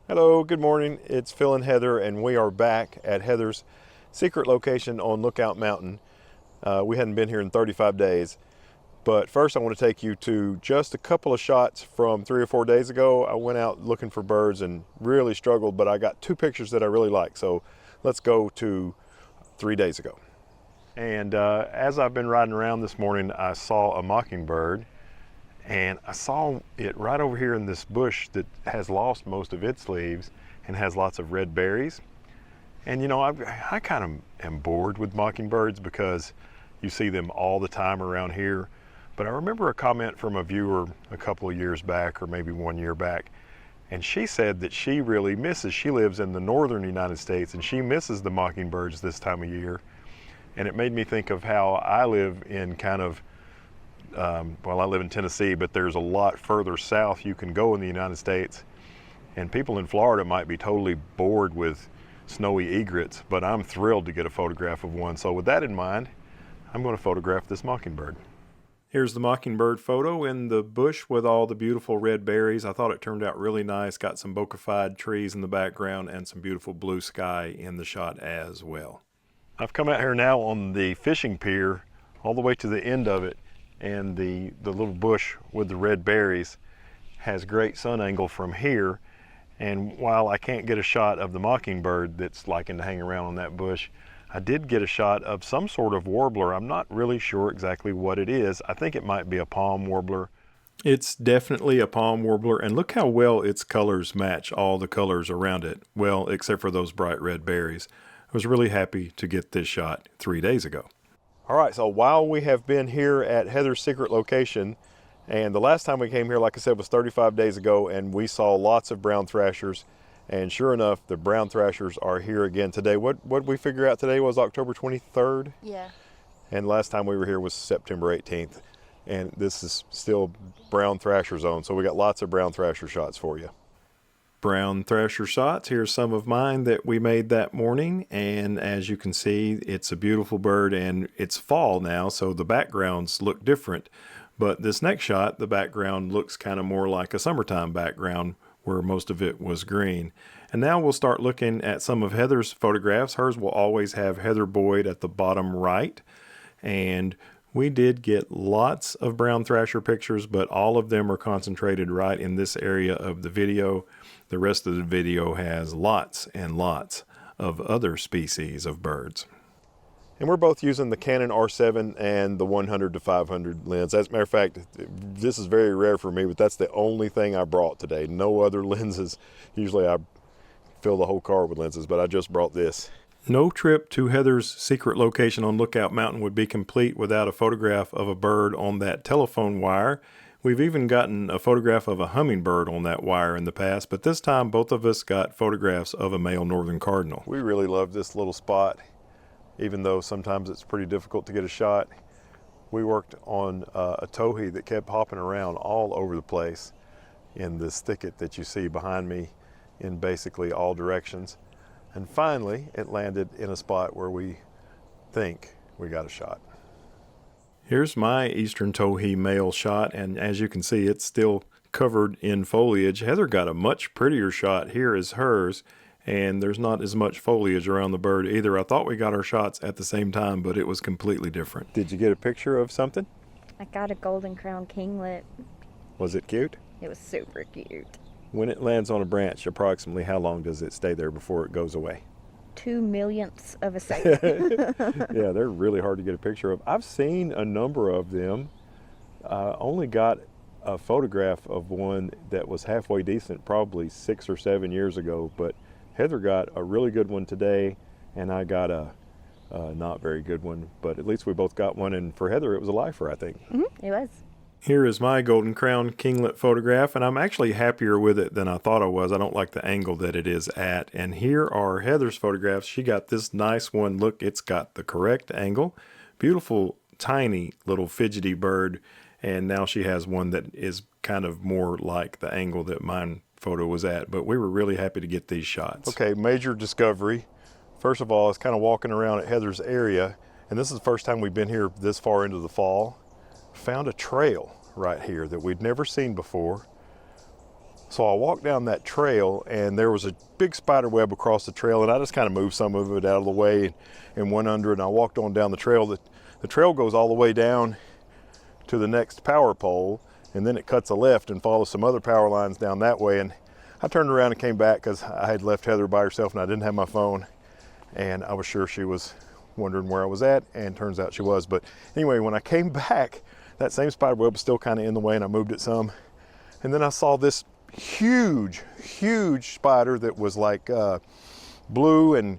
Hello, good morning. It's Phil and Heather, and we are back at Heather's secret location on Lookout Mountain. We hadn't been here in 35 days, but first I want to take you to just a couple of shots from 3 or 4 days ago. I went out looking for birds and really struggled, but I got two pictures that I really like. So let's go to 3 days ago. And as I've been riding around this morning, I saw a mockingbird. And I saw it right over here in this bush that has lost most of its leaves and has lots of red berries. And you know, I kind of am bored with mockingbirds because you see them all the time around here. But I remember a comment from a viewer a couple of years back, or maybe 1 year back, and she said that she really misses, she lives in the northern United States, and she misses the mockingbirds this time of year. And it made me think of how I live in kind of well, I live in Tennessee, but there's a lot further south you can go in the United States. And people in Florida might be totally bored with snowy egrets, but I'm thrilled to get a photograph of one. So with that in mind, I'm going to photograph this mockingbird. Here's the mockingbird photo in the bush with all the beautiful red berries. I thought it turned out really nice. Got some bokeh-fied trees in the background and some beautiful blue sky in the shot as well. I've come out here now on the fishing pier all the way to the end of it. And the little bush with the red berries has great sun angle from here. And while I can't get a shot of the mockingbird that's liking to hang around on that bush, I did get a shot of some sort of warbler. I'm not really sure exactly what it is. I think it might be a palm warbler. It's definitely a palm warbler, and look how well its colors match all the colors around it. Well, except for those bright red berries. I was really happy to get this shot 3 days ago. All right, so while we have been here at Heather's secret location, and the last time we came here, like I said, was 35 days ago, and we saw lots of brown thrashers, and sure enough, the brown thrashers are here again today. What did we figure out today was October 23rd? Yeah. And last time we were here was September 18th, and this is still brown thrasher zone, so we got lots of brown thrasher shots for you. Brown thrasher shots. Here's some of mine that we made that morning, and as you can see, it's a beautiful bird, and it's fall now, so the backgrounds look different. But this next shot, the background looks kind of more like a summertime background where most of it was green. And now we'll start looking at some of Heather's photographs. Hers will always have Heather Boyd at the bottom right, and we did get lots of brown thrasher pictures, but all of them are concentrated right in this area of the video. The rest of the video has lots and lots of other species of birds. And we're both using the Canon R7 and the 100 to 500 lens. As a matter of fact, this is very rare for me, but that's the only thing I brought today. No other lenses. Usually I fill the whole car with lenses, but I just brought this. No trip to Heather's secret location on Lookout Mountain would be complete without a photograph of a bird on that telephone wire. We've even gotten a photograph of a hummingbird on that wire in the past, but this time both of us got photographs of a male northern cardinal. We really love this little spot, even though sometimes it's pretty difficult to get a shot. We worked on a towhee that kept hopping around all over the place in this thicket that you see behind me in basically all directions. And finally, it landed in a spot where we think we got a shot. Here's my eastern towhee male shot, and as you can see, it's still covered in foliage. Heather got a much prettier shot here as hers, and there's not as much foliage around the bird either. I thought we got our shots at the same time, but it was completely different. Did you get a picture of something? I got a golden crown kinglet. Was it cute? It was super cute. When it lands on a branch, approximately how long does it stay there before it goes away? 2 millionths of a second. Yeah, they're really hard to get a picture of. I've seen a number of them. Only got a photograph of one that was halfway decent probably 6 or 7 years ago, but Heather got a really good one today, and I got a not very good one, but at least we both got one, and for Heather it was a lifer, I think. It was. Here is my golden crown kinglet photograph, and I'm actually happier with it than I thought I was. I don't like the angle that it is at. And here are Heather's photographs. She got this nice one. Look, it's got the correct angle. Beautiful, tiny little fidgety bird. And now she has one that is kind of more like the angle that mine photo was at. But we were really happy to get these shots. Okay, major discovery. First of all, I was kind of walking around at Heather's area, and this is the first time we've been here this far into the fall. Found a trail right here that we'd never seen before. So I walked down that trail and there was a big spider web across the trail, and I just kind of moved some of it out of the way and went under it, and I walked on down the trail. The trail goes all the way down to the next power pole, and then it cuts a left and follows some other power lines down that way. And I turned around and came back because I had left Heather by herself and I didn't have my phone, and I was sure she was wondering where I was at, and turns out she was. But anyway, when I came back, that same spider web was still kind of in the way, and I moved it some. And then I saw this huge spider that was like blue and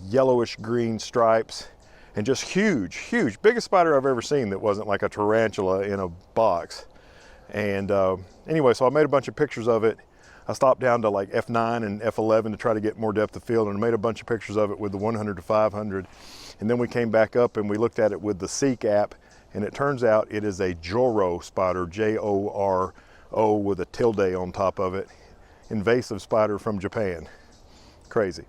yellowish green stripes, and just huge, biggest spider I've ever seen that wasn't like a tarantula in a box. And anyway, so I made a bunch of pictures of it. I stopped down to like F9 and F11 to try to get more depth of field, and I made a bunch of pictures of it with the 100 to 500. And then we came back up and we looked at it with the Seek app, and it turns out it is a Jorō spider, J-O-R-O with a tilde on top of it. Invasive spider from Japan. Crazy.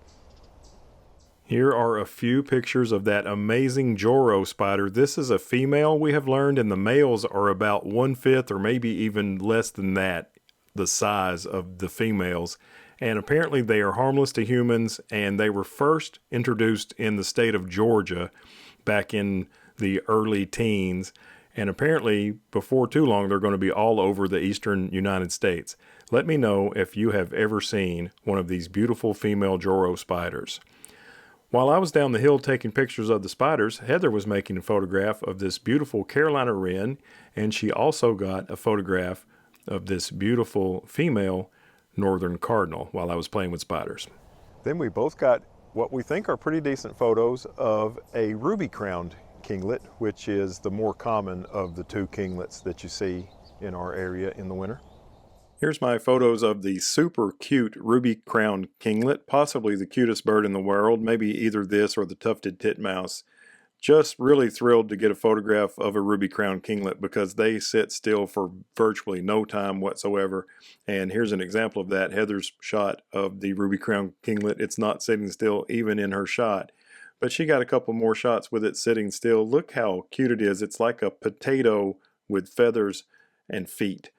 Here are a few pictures of that amazing Jorō spider. This is a female, we have learned, and the males are about 1/5 or maybe even less than that, the size of the females. And apparently they are harmless to humans, and they were first introduced in the state of Georgia back in the early teens. And apparently before too long they're going to be all over the eastern United States. Let me know if you have ever seen one of these beautiful female Jorō spiders. While I was down the hill taking pictures of the spiders, Heather was making a photograph of this beautiful Carolina wren, and she also got a photograph of this beautiful female northern cardinal while I was playing with spiders. Then we both got what we think are pretty decent photos of a ruby-crowned kinglet, which is the more common of the two kinglets that you see in our area in the winter. Here's my photos of the super cute ruby-crowned kinglet, possibly the cutest bird in the world, maybe either this or the tufted titmouse. Just really thrilled to get a photograph of a ruby-crowned kinglet because they sit still for virtually no time whatsoever. And here's an example of that. Heather's shot of the ruby-crowned kinglet. It's not sitting still even in her shot, but she got a couple more shots with it sitting still. Look how cute it is. It's like a potato with feathers and feet.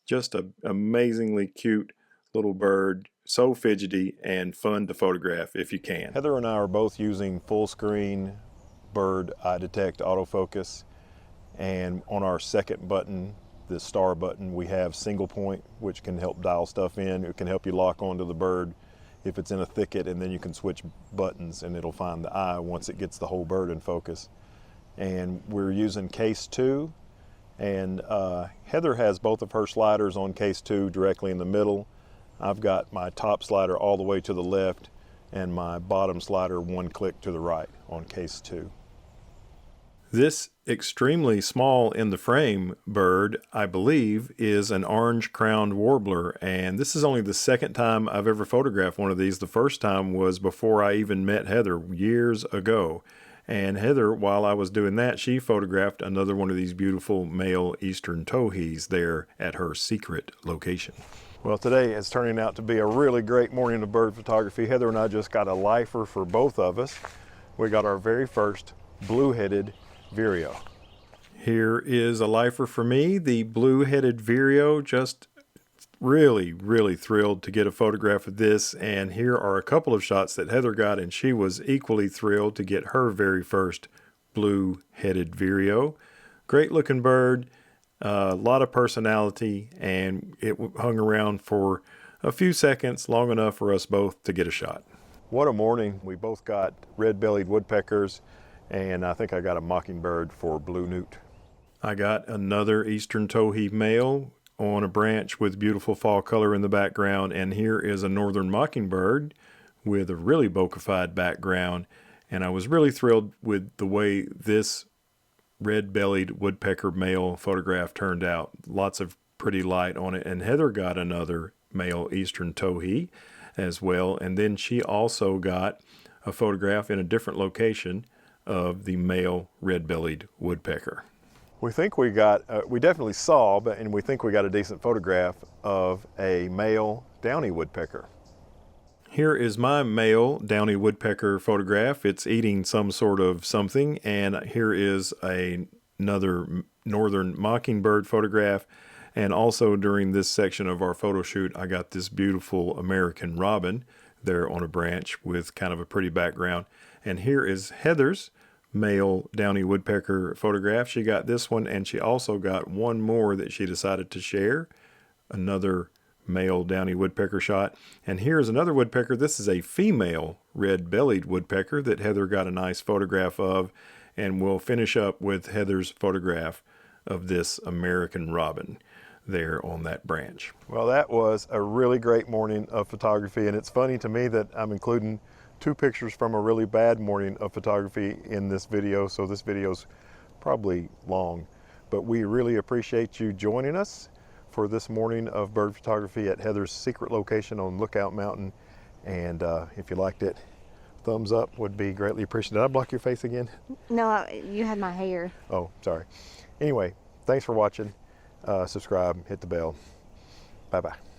Just an amazingly cute little bird, so fidgety and fun to photograph if you can. Heather and I are both using full screen bird eye detect autofocus, and on our second button, the star button, we have single point, which can help dial stuff in. It can help you lock onto the bird if it's in a thicket, and then you can switch buttons and it'll find the eye once it gets the whole bird in focus. And we're using case 2, and Heather has both of her sliders on case 2 directly in the middle. I've got my top slider all the way to the left and my bottom slider one click to the right on case 2. This extremely small in the frame bird, I believe, is an orange-crowned warbler, and this is only the second time I've ever photographed one of these. The first time was before I even met Heather years ago. And Heather, while I was doing that, she photographed another one of these beautiful male eastern towhees there at her secret location. Well, today is turning out to be a really great morning of bird photography. Heather and I just got a lifer for both of us. We got our very first blue-headed Vireo. Here is a lifer for me, the blue-headed Vireo. Just really thrilled to get a photograph of this, and here are a couple of shots that Heather got, and she was equally thrilled to get her very first blue-headed Vireo. Great looking bird, a lot of personality, and it hung around for a few seconds, long enough for us both to get a shot. What a morning. We both got red-bellied woodpeckers, and I think I got a mockingbird for blue newt. I got another eastern towhee male on a branch with beautiful fall color in the background, and here is a northern mockingbird with a really bokeh-fied background, and I was really thrilled with the way this red-bellied woodpecker male photograph turned out. Lots of pretty light on it, and Heather got another male eastern towhee as well, and then she also got a photograph in a different location of the male red-bellied woodpecker. We think we got, we definitely saw, and we think we got a decent photograph of a male Downey woodpecker. Here is my male Downey woodpecker photograph. It's eating some sort of something, and here is another northern mockingbird photograph. And also during this section of our photo shoot, I got this beautiful American robin there on a branch with kind of a pretty background. And here is Heather's male Downey Woodpecker photograph. She got this one, and she also got one more that she decided to share, another male Downey Woodpecker shot. And here's another woodpecker. This is a female red-bellied woodpecker that Heather got a nice photograph of, and we'll finish up with Heather's photograph of this American robin there on that branch. Well, that was a really great morning of photography, and it's funny to me that I'm including 2 pictures from a really bad morning of photography in this video, so this video's probably long, but we really appreciate you joining us for this morning of bird photography at Heather's secret location on Lookout Mountain. And if you liked it, thumbs up would be greatly appreciated. Did I block your face again? No, you had my hair. Oh, sorry. Anyway, thanks for watching. Subscribe, hit the bell. Bye-bye.